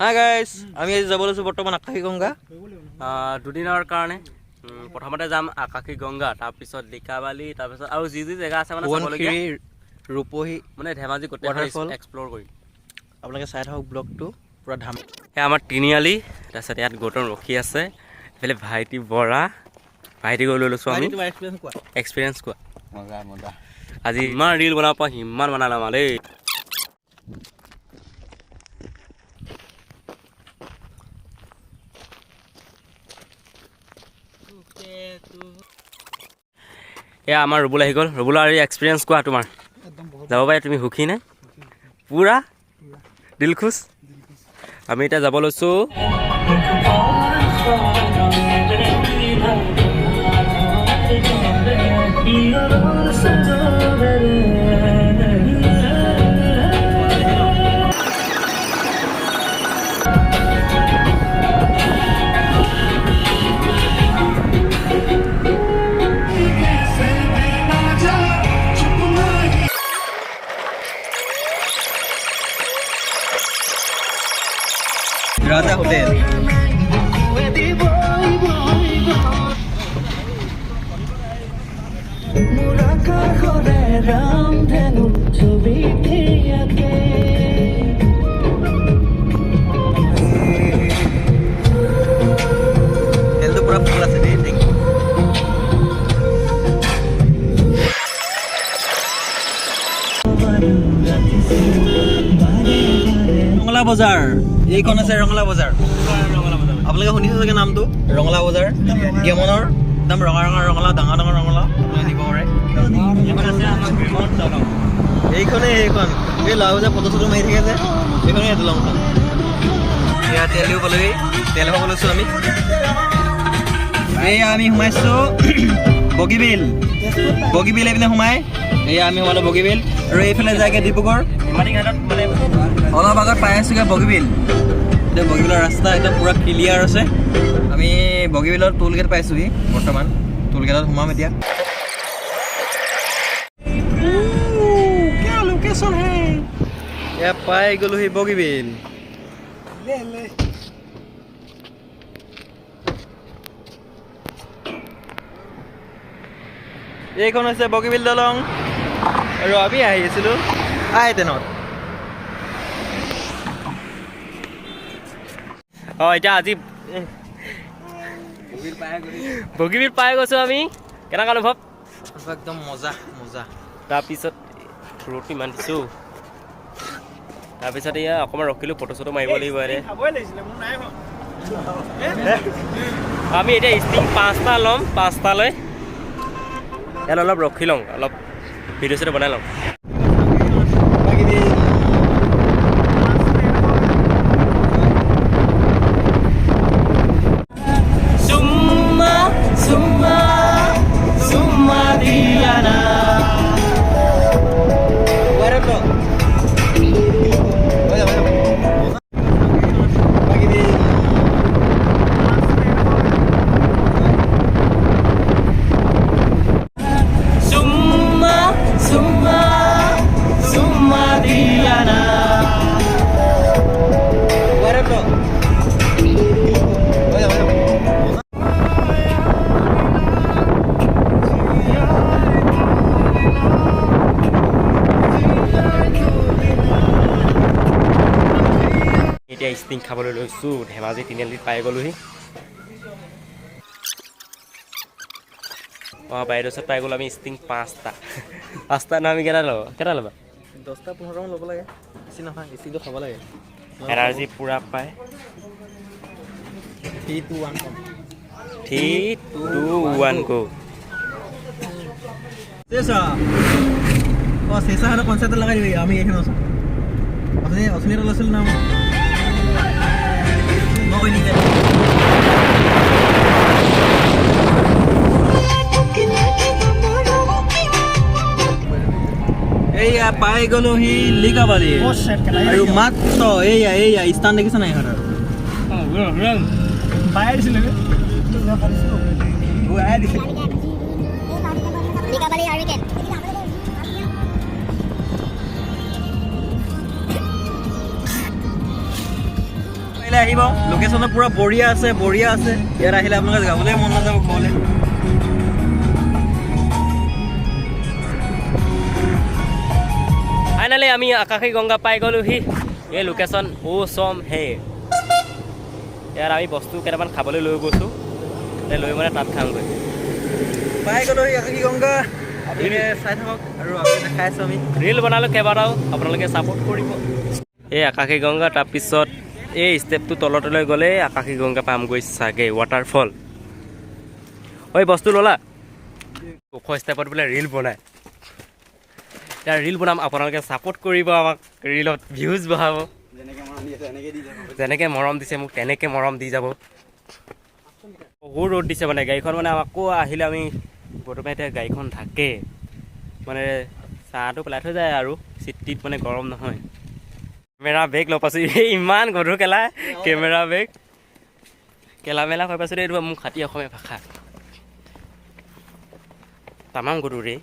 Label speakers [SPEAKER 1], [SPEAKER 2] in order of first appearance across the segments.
[SPEAKER 1] Hi guys, আমি আজি যাব লৈছোঁ বৰ্তমান আকাশী গংগা।
[SPEAKER 2] দুদিনৰ কাৰণে প্ৰথমতে যাম আকাশী গংগা, তাৰপিছত লিকাবালি, তাৰপিছত আৰু যি যি জেগা আছে মানে চাবলগীয়া,
[SPEAKER 1] ৰূপহী
[SPEAKER 2] মানে ধেমাজি গোটেই এক্সপ্ল'ৰ কৰিম।
[SPEAKER 1] আপোনালোকে চাই থাকক ব্লগটো, পূৰা ধাম।
[SPEAKER 2] সেয়া আমাৰ তিনিআলি, তাৰপিছত ইয়াত গৌতম ৰখি আছে, এইফালে ভাইটি বৰা, ভাইটি গৈ লৈ লৈছোঁ আমি। এক্সপিৰিয়েঞ্চ কোৱা। মজা আজি ইমান ৰিল বনাব পাৰোঁ সিমান বনালাম আৰু দেই। এয়া আমাৰ ৰুবুল আহি গ'ল। ৰুবুলৰ আৰু এক্সপিৰিয়েঞ্চ কোৱা তোমাৰ? যাব পাৰে, তুমি সুখী নে? পুৰা দিল খুচ। আমি এতিয়া যাব লৈছোঁ
[SPEAKER 1] ৰাজা হোটেল। তেলটো পুৰা ফুল আছে দেই। ৰঙলা বজাৰ, এইখন আছে ৰঙলা বজাৰ। আপোনালোকে শুনিছে চাগে নামটো, ৰঙলা বজাৰ। গেমনৰ একদম ৰঙা ৰঙা ৰঙালাও, ডাঙৰ ডাঙৰ ৰঙালাও আপোনালোকে দিব পাৰে। এইখনেই সেইখন, এই ল'ৰা বজাৰ ফটো চটো মাৰি থাকে যে, সেইখনেই এইটো লংখন। এয়া তেল দিব পালোহি, তেল খাব লৈছোঁ আমি। এয়া আমি সোমাইছোঁ বগীবিল। বগীবিল এইপিনে সোমাই, এয়া আমি সোমালোঁ বগীবিল। আৰু এইফালে যায়গৈ ডিব্ৰুগড়। অলপ আগত পাই আছোঁগৈ বগীবিল। এতিয়া বগীবিলৰ ৰাস্তা একদম পূৰা ক্লিয়াৰ আছে। আমি বগীবিলৰ টোল গেট পাইছোঁহি বৰ্তমান। টোল গেটত সোমাম এতিয়া। এয়া পাই গ'লোহি বগীবিল। এইখন হৈছে বগীবিল দলং, আৰু আমি আহি আছিলোঁ আইটেনত।
[SPEAKER 2] এতিয়া আজি বগীবিল পাই গৈছোঁ আমি। কেনেকুৱা অনুভৱ?
[SPEAKER 1] একদম মজা মজা।
[SPEAKER 2] তাৰপিছত ৰ'দটো ইমান দিছোঁ, তাৰপিছত এয়া অকণমান ৰখিলোঁ, ফটো চটো মাৰিব লাগিব। আমি এতিয়া ষ্টিং 5টা ল'ম, 5টালৈ ইয়াত অলপ ৰখি লওঁ, অলপ ভিডিঅ' চিডিঅ' বনাই লওঁ। এতিয়া ষ্টিং খাবলৈ লৈছোঁ। ধেমাজি তিনিআলিত পাই গ'লোহি। বাইদেউ ওচৰত পাই গ'লোঁ আমি ষ্টিং 5টা ন। আমি কেইটা ল'বা?
[SPEAKER 1] 10-15টামান ল'ব লাগে, বেছি নহয়। ষ্টিংটো খাব লাগে,
[SPEAKER 2] এনাৰ্জি পূৰা পায়।
[SPEAKER 1] 3, 2, 1
[SPEAKER 2] go।
[SPEAKER 1] চেঁচা এটা পঞ্চায়তত লগাই দিবি। আমি এইখন আছোঁ, অথনি এটা লৈছিলোঁ নাম। এইয়া পাই গ'লোহি লিকাবালি। আৰু মাত্ৰ এইয়া স্থান দেখিছে নাই ইহঁতৰ? আহিব লোকেশ্যনটো পুৰা বঢ়িয়া আছে ইয়াত আহিলে আপোনালোকে যাবলৈ মন নাযাব ঘৰলৈ
[SPEAKER 2] ফাইনেলি আমি আকাশী গংগা পাই গ'লোহি এই লোকেশ্যন চম হে ইয়াত আমি বস্তু কেইটামান খাবলৈ লৈ গৈছোঁ লৈ মানে তাত খামগৈ
[SPEAKER 1] পাই গ'লোহি আকাশী গংগা আপোনালোকে চাই থাকক আৰু আপুনি দেখাই আছোঁ আমি
[SPEAKER 2] ৰিল বনালোঁ কেইবাটাও আপোনালোকে ছাপোৰ্ট কৰিব এই আকাশী গংগা তাৰপিছত এই ষ্টেপটো তললৈ গ'লে আকাশী গংগা পামগৈ চাগে ৱাটাৰফল ঐ বস্তু ল'লা ওখ ষ্টেপত বোলে ৰিল বনায় এতিয়া ৰিল বনাম আপোনালোকে ছাপোৰ্ট কৰিব আমাক ৰিলত ভিউজ বঢ়াব যেনেকৈ মৰম দিছে মোক তেনেকৈ মৰম দি যাব বহুত ৰ'দ দিছে মানে গাড়ীখন মানে আকৌ আহিলে আমি বৰ্তমান এতিয়া গাড়ীখন থাকে মানে চাহটো পেলাই থৈ যায় আৰু চিটিত মানে গৰম নহয় কেমেৰা বেগ লগ পাইছোঁ ইমান গধুৰ কেলা কেমেৰা বেগ কেলা মেলা কৈ পাইছোঁ দেই এইটো মোৰ খাটি অসমীয়া ভাষা তামাম গধুৰ ৰে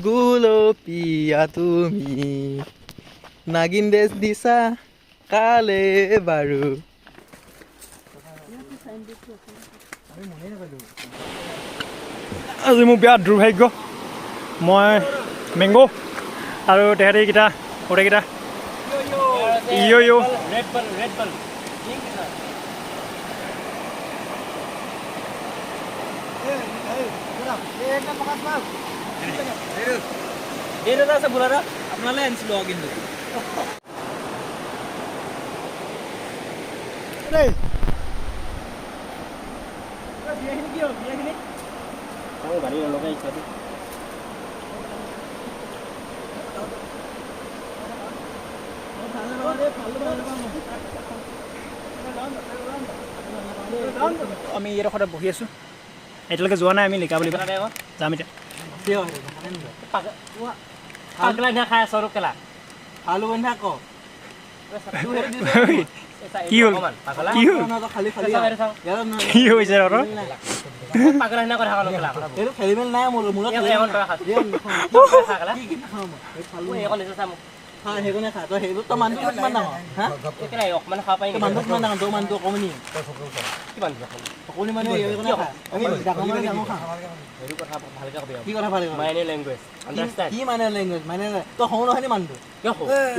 [SPEAKER 1] গুলপীয়া তুমি নাগিন দেশ দিছা কালে বাৰু
[SPEAKER 3] আজি মোৰ বিৰাট দুৰ্ভাগ্য মই মেংগ' আৰু তেহেঁতিকেইটা গোটেইকেইটা
[SPEAKER 1] আছে বোলাৰা আপোনালৈ আনিছিলোঁ কিন্তু
[SPEAKER 3] আমি এইডোখৰতে বহি আছোঁ এতিয়ালৈকে যোৱা নাই আমি লিকাবলি যাম এতিয়া
[SPEAKER 2] খাই আছোঁ আৰু কেলা
[SPEAKER 1] আলু বন্ধা ক
[SPEAKER 3] কি হ'ল কি হ'ল কি হৈছে
[SPEAKER 1] খেলি মেলি নাই মোৰ সেইকাৰণে খা তই সেইটো তই মানুহটো কিমান ডাঙৰ হা
[SPEAKER 2] অকমান খাব পাৰি
[SPEAKER 1] মানুহটো কিমান ডাঙৰ তোৰ মানুহটো অকণমানি
[SPEAKER 2] কিমান
[SPEAKER 1] অকণি মানুহ ডাঙৰ মানুহ ডাঙৰ খা
[SPEAKER 2] সেইটো কথা ভালকৈ কবি
[SPEAKER 1] কি কথা ভালে
[SPEAKER 2] মাইনে লেংগুৱেজ আণ্ডাৰষ্টেণ্ড
[SPEAKER 1] কি মানে লেংগুৱেজ মানে তই সৰু নহয় নি মানুহটো
[SPEAKER 2] কিয়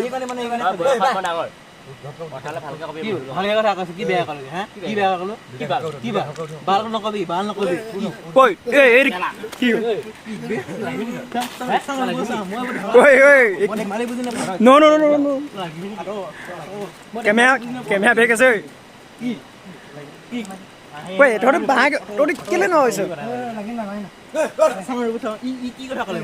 [SPEAKER 1] এইকাৰণে মানে
[SPEAKER 2] ডাঙৰ কথালে ভালকৈ কবি
[SPEAKER 1] ভালকৈ কথা কৈছোঁ কি বেয়া ক'লো হা কি বেয়া ক'লো কি বেয়া বাল নকবি বাল নকবি
[SPEAKER 3] ঐ এই কি নো নো নো নো কেমেৰা বেগ আছে ঐ তহঁতে বাঁহ তহঁতে কেলে নহৈছ
[SPEAKER 1] কি কথা ক'লে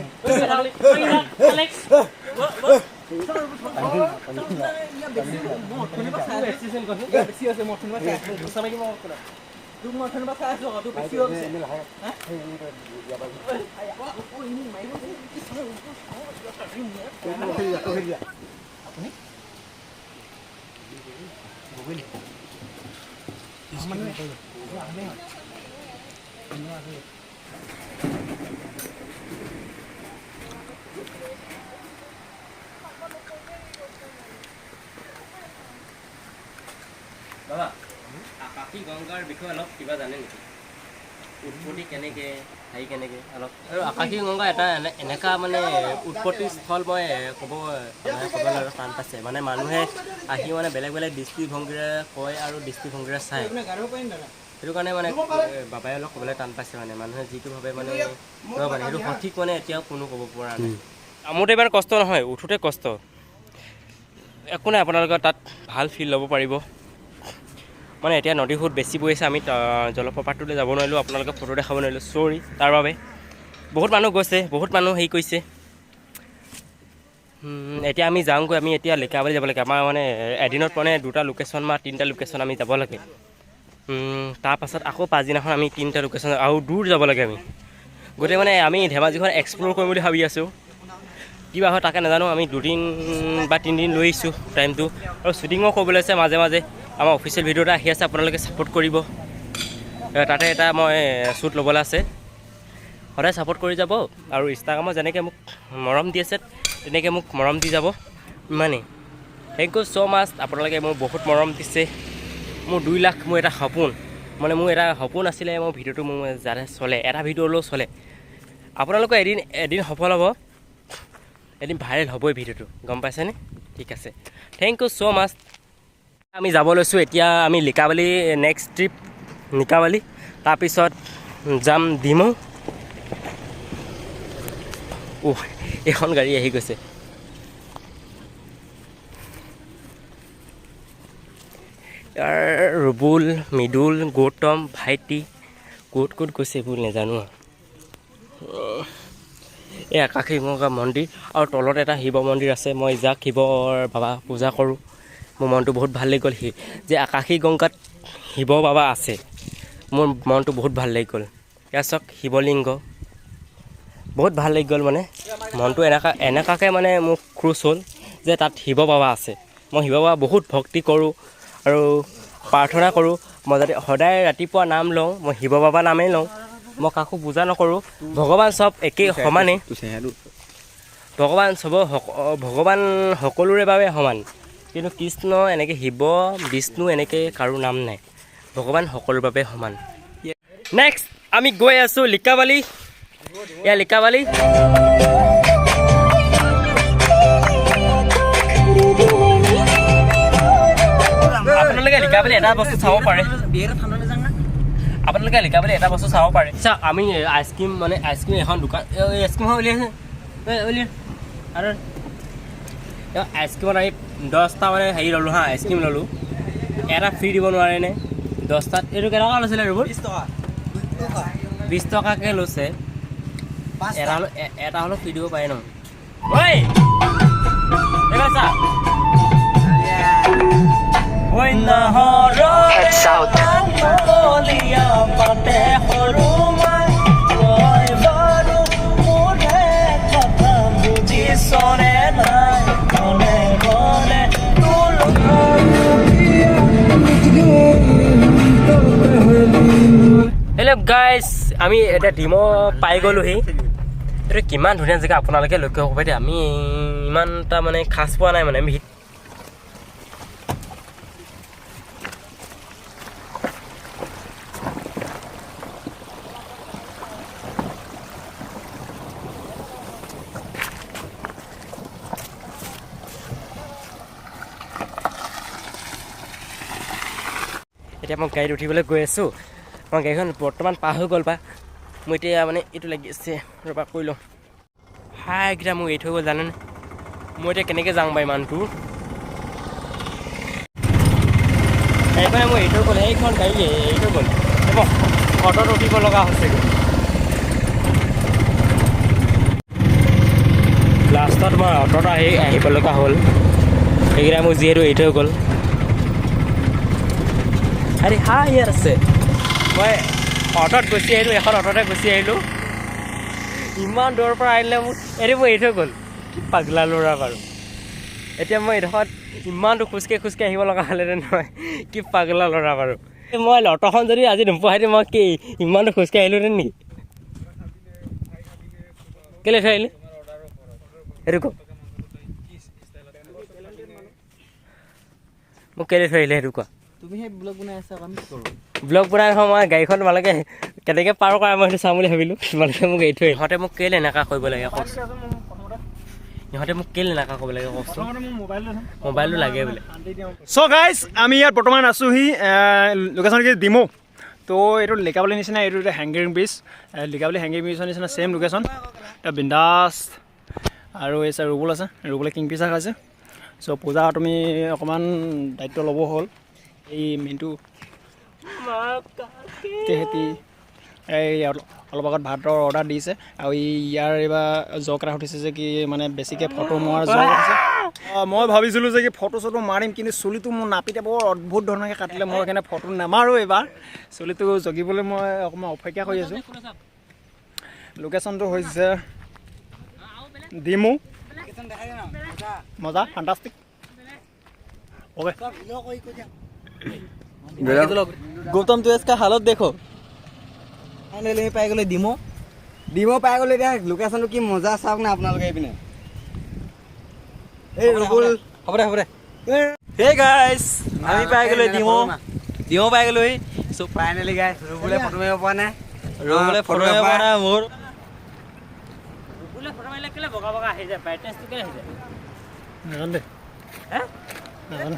[SPEAKER 2] বাবা আকাশী গংগাৰ বিষয়ে অলপ কিবা জানে নেকি উৎপত্তি কেনেকৈ হেৰি কেনেকৈ অলপ আৰু আকাশী গংগা এটা এনেকুৱা মানে উৎপত্তি স্থল মই ক'বলৈ টান পাইছে মানে মানুহে আহি মানে বেলেগ বেলেগ দৃষ্টিভংগীৰে কয় আৰু দৃষ্টিভংগীৰে চায় সেইটো কাৰণে মানে বাবাই অলপ ক'বলৈ টান পাইছে মানে মানুহে যিটো ভাবে মানে মানে সেইটো সঠিক মানে এতিয়াও কোনো ক'ব পৰা নাই আমোতে ইমান কষ্ট নহয় উঠোতে কষ্ট একো নাই আপোনালোকৰ তাত ভাল ফিল ল'ব পাৰিব মানে এতিয়া নদী সোঁত বেছি বৈ আছে আমি জলপ্ৰপাতটোলৈ যাব নোৱাৰিলোঁ আপোনালোকে ফটো দেখাব নোৱাৰিলোঁ চৰি তাৰ বাবে বহুত মানুহ গৈছে বহুত মানুহ হেৰি কৰিছে এতিয়া আমি যাওঁগৈ আমি এতিয়া লিকাবালি যাব লাগে আমাৰ মানে এদিনত মানে 2টা লোকেশ্যন বা 3টা লোকেশ্যন আমি যাব লাগে তাৰপাছত আকৌ পাছদিনাখন আমি 3টা লোকেশ্যন আৰু দূৰ যাব লাগে আমি গোটেই মানে আমি ধেমাজিখন এক্সপ্ল'ৰ কৰিম বুলি ভাবি আছোঁ কিবা হয় তাকে নাজানো আমি 2 বা 3 দিন লৈ আহিছোঁ টাইমটো আৰু শ্বুটিঙো কৰিবলৈ আছে মাজে মাজে আমাৰ অফিচিয়েল ভিডিঅ' এটা আহি আছে আপোনালোকে ছাপোৰ্ট কৰিব তাতে এটা মই শ্বুট ল'বলৈ আছে সদায় ছাপোৰ্ট কৰি যাব আৰু ইনষ্টাগ্ৰামত যেনেকৈ মোক মৰম দি আছে তেনেকৈ মোক মৰম দি যাব ইমানেই থেংক ইউ ছ' মাছ আপোনালোকে মোক বহুত মৰম দিছে মোৰ 2 লাখ মোৰ এটা সপোন মানে মোৰ এটা সপোন আছিলে মোৰ ভিডিঅ'টো মোৰ যাতে চলে এটা ভিডিঅ' হ'লেও চলে আপোনালোকৰ এদিন সফল হ'ব এদিন ভাইৰেল হ'বই ভিডিঅ'টো গম পাইছেনে ঠিক আছে থেংক ইউ ছ' মাছ আমি যাব লৈছোঁ এতিয়া আমি লিকাবালি নেক্সট ট্ৰিপ লিকাবালি তাৰপিছত যাম ডিমৌ এখন গাড়ী আহি গৈছে ইয়াৰ ৰুবুল মৃদুল গৌতম ভাইটি ক'ত গৈছে এইবোৰ নাজানো এই আকাশী গংগা মন্দিৰ আৰু তলত এটা শিৱ মন্দিৰ আছে মই যাক শিৱৰ বাবা পূজা কৰোঁ মোৰ মনটো বহুত ভাল লাগি গ'ল যে আকাশী গংগাত শিৱ বাবা আছে মোৰ মনটো বহুত ভাল লাগি গ'ল ইয়াৰ চাওক শিৱলিংগ বহুত ভাল লাগি গ'ল মানে মনটো এনেকুৱাকৈ মানে মোক খুচ হ'ল যে তাত শিৱ বাবা আছে মই শিৱ বাবা বহুত ভক্তি কৰোঁ আৰু প্ৰাৰ্থনা কৰোঁ মই যাতে সদায় ৰাতিপুৱা নাম লওঁ মই শিৱ বাবা নামেই লওঁ মই কাকো পূজা নকৰোঁ ভগৱান চব একেই সমানে ভগৱান সকলোৰে বাবে সমান কিন্তু কৃষ্ণ এনেকৈ শিৱ বিষ্ণু এনেকৈ কাৰো নাম নাই ভগৱান সকলোৰে বাবে সমান নেক্সট আমি গৈ আছোঁ লিকাবালি এয়া লিকাবালি আপোনালোকে লিকাবালি এটা বস্তু চাব পাৰে আপোনালোকে লিকাবালি এটা বস্তু চাব পাৰে আচ্ছা আমি আইচক্ৰীম এখন দোকান আইচক্ৰীম উলিয়াইছে আৰু আইচক্ৰীমত আমি 10টা মানে হেৰি ল'লোঁ হা আইচক্ৰীম ল'লোঁ এটা ফ্ৰী দিব নোৱাৰেনে 10টাত এইটো কেনেকুৱা লৈছিলে ৰ'ব 20 টকাকৈ লৈছে এটা হ'লেও ফ্ৰী দিব পাৰে ন ঐ এইবাৰ চা হেল্ল' গাইজ আমি এতিয়া ডিমৌ পাই গ'লোহি এইটো কিমান ধুনীয়া জেগা আপোনালোকে লক্ষ্য কৰিব দেই আমি ইমান এটা মানে খাচ পোৱা নাই মানে আমি এতিয়া মই গাড়ীত উঠিবলৈ গৈ আছোঁ মই গাড়ীখন বৰ্তমান পাৰ হৈ গ'ল মই এতিয়া মানে এইটো লাগি আছে ৰ'বা কৈ লওঁ হাইকেইটা মোক এৰি থৈ গ'ল জানেনে মই এতিয়া কেনেকৈ যাওঁ বা ইমান দূৰ সেইকাৰণে মই এৰি থৈ গ'ল সেইখন গাড়ী এৰি থৈ গ'ল মই অট'ত উঠিব লগা হৈছেগৈ লাষ্টত মই অট'ত আহিব লগা হ'ল সেইকেইটা মোক যিহেতু এৰি থৈ গ'ল আৰে ইয়াত আছে মই অট'ত গুচি আহিলোঁ এখন অট'তে গুচি আহিলোঁ ইমান দূৰৰ পৰা আহিলে মোক মই এৰি থৈ গ'ল কি পাগলা ল'ৰা বাৰু এতিয়া মই এইডোখৰত ইমান দূৰ খোজকাঢ়ি আহিব লগা হ'লেহেঁতেন নহয় কি পাগলা ল'ৰা বাৰু মই অট'খন যদি আজি নোপোৱাহেঁতেন মই কি ইমান দূৰ খোজকাঢ়ি আহিলোহেঁতেন নেকি কেলৈ থৈ আহিলি এইটো কওক মোক কেলৈ থৈ আহিলে সেইটো কোৱা
[SPEAKER 1] তুমি সেই ব্লগ বনাই আছা আমি কি কৰোঁ
[SPEAKER 2] ব্লগ বনাই নহয় মই গাড়ীখন তোমালোকে কেনেকৈ পাৰ কৰা মই সেইটো চাম বুলি ভাবিলোঁ তোমালোকে মোক এৰি থৈ ইহঁতে মোক কেলৈ এনেকুৱা কৰিব লাগে কওকচোন ইহঁতে মোক কেলৈ এনেকুৱা কৰিব লাগে কওকচোন মোবাইলটো লাগে বোলে
[SPEAKER 3] চ' গাইজ আমি ইয়াত বৰ্তমান আছোঁহি লোকেশ্যন কি ডিমৌ তো এইটো লিকাবালি নিচিনা এইটো এটা হেংগিং ব্ৰিজ লিকাবালি হেংগিং ব্ৰিজৰ নিচিনা ছেইম লোকেশ্যন এটা বিন্দাছ আৰু এই চাই ৰুবুল আছে ৰুবুলে কিংফিচাৰ খাইছে চ' পূজা তুমি অকণমান দায়িত্ব ল'ব হ'ল এই মেইনটো তেহেঁতি এই অলপ আগত ভাতৰ অৰ্ডাৰ দিছে আৰু ইয়াৰ এইবাৰ জক এটা উঠিছে যে কি মানে বেছিকৈ ফটো মৰাৰ জক উঠিছে মই ভাবিছিলোঁ যে কি ফটো চটো মাৰিম কিন্তু চুলিটো মোৰ নাপিতে বৰ অদ্ভুত ধৰণে কাটিলে মই সেইকাৰণে ফটো নামাৰোঁ এইবাৰ চুলিটো জগিবলৈ মই অকণমান অপেক্ষা কৰি আছোঁ লোকেশ্যনটো হৈছে ডিমৌ মজা ফ্যান্টাস্টিক ओके
[SPEAKER 1] गौतम तो इसका हालत देखो फाइनली पाई गले डिमो
[SPEAKER 4] পাই গ'লে এতিয়া লোকেশ্যনটো কি মজা চাওক না আপোনালোকে এইপিনে এই ৰবুল
[SPEAKER 1] হ'ব দে হে গাইস আমি পাই গলে ডিমো পাই গলো সো
[SPEAKER 4] ফাইনেলি গাইছ ৰবুলে ফটো মাৰিব পৰা নাই
[SPEAKER 1] ৰবলে ফটো মাৰিব না মোৰ
[SPEAKER 2] বোলে ফটো মাৰিলে কেলে বগা বগা আহি যায় ব্ৰাইটনেছটো কেলে আহি যায়
[SPEAKER 3] নাজানো দে
[SPEAKER 2] হে
[SPEAKER 3] নাজানো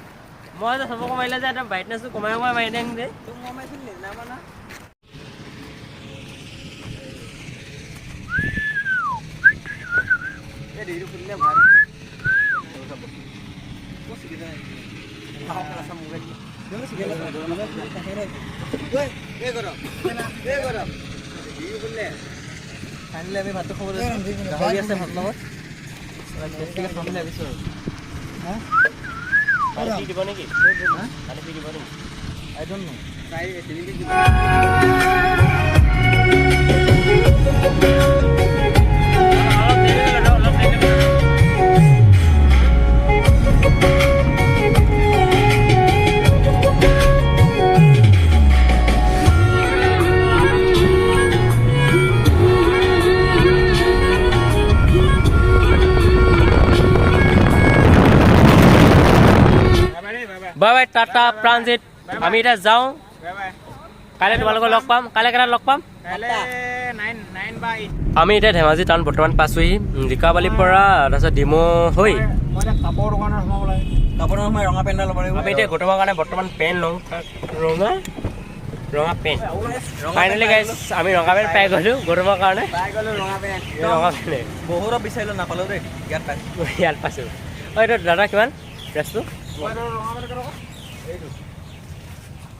[SPEAKER 2] মই যে সবক মাৰিলে যে এটা ব্ৰাইটনেছটো কমাই মাৰি দেং দে
[SPEAKER 1] তোক মমাইছিল নে না মানা
[SPEAKER 4] এই দিটো খুলিলে ভাল
[SPEAKER 1] ফাইনেলি আমি ভাতটো খাব লৈছোঁ গাহৰি আছে ভাত লগত টেষ্টিকৈ খাম বুলি ভাবিছোঁ আৰু
[SPEAKER 2] পানী দিব নেকি পানী দিব নেকি
[SPEAKER 1] I don't know
[SPEAKER 2] bye bye tata Pranjit আমি এতিয়া যাওঁ কাইলৈ তোমালোকক লগ পাম কাইলৈ কেইটাত লগ পাম আমি এতিয়া ধেমাজি টাউন বৰ্তমান পাইছোঁহি লিকাবালিৰ পৰা তাৰপিছত ডিমৌ হৈ
[SPEAKER 3] কাপোৰ দোকানত সোমাব লাগে
[SPEAKER 1] কাপোৰৰ সময় ৰঙা পেণ্ট ল'ব লাগিব
[SPEAKER 2] আমি এতিয়া গৌতমৰ কাৰণে বৰ্তমান পেণ্ট লওঁ ৰঙা পেণ্ট ফাইনেলি গাইছ আমি ৰঙা পেণ্ট পাই গ'লোঁ গৌতমৰ কাৰণে ৰঙা পেণ্ট
[SPEAKER 1] বহুতক বিচাৰিলোঁ নাপালোঁ দেই ইয়াত পাইছোঁ
[SPEAKER 2] ইয়াত পাইছোঁ অঁ এইটো দাদা কিমান ড্ৰেছটো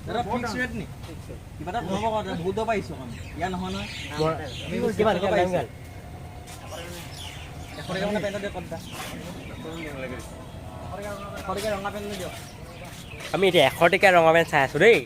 [SPEAKER 1] দাদা ফিক্স ৰেট নি কিবা এটা নহ'ব আকৌ বহুত দূৰ পাইছোঁ আমি ইয়াত নহয় নহয়
[SPEAKER 2] কিমান
[SPEAKER 1] এশ টকা মানে পেণ্টত দিয়ক ক'ত এশ টকা ৰঙা পেণ্ট দিয়ক
[SPEAKER 2] আমি এতিয়া 100 টকীয়া ৰঙা পেণ্ট চাই আছোঁ দেই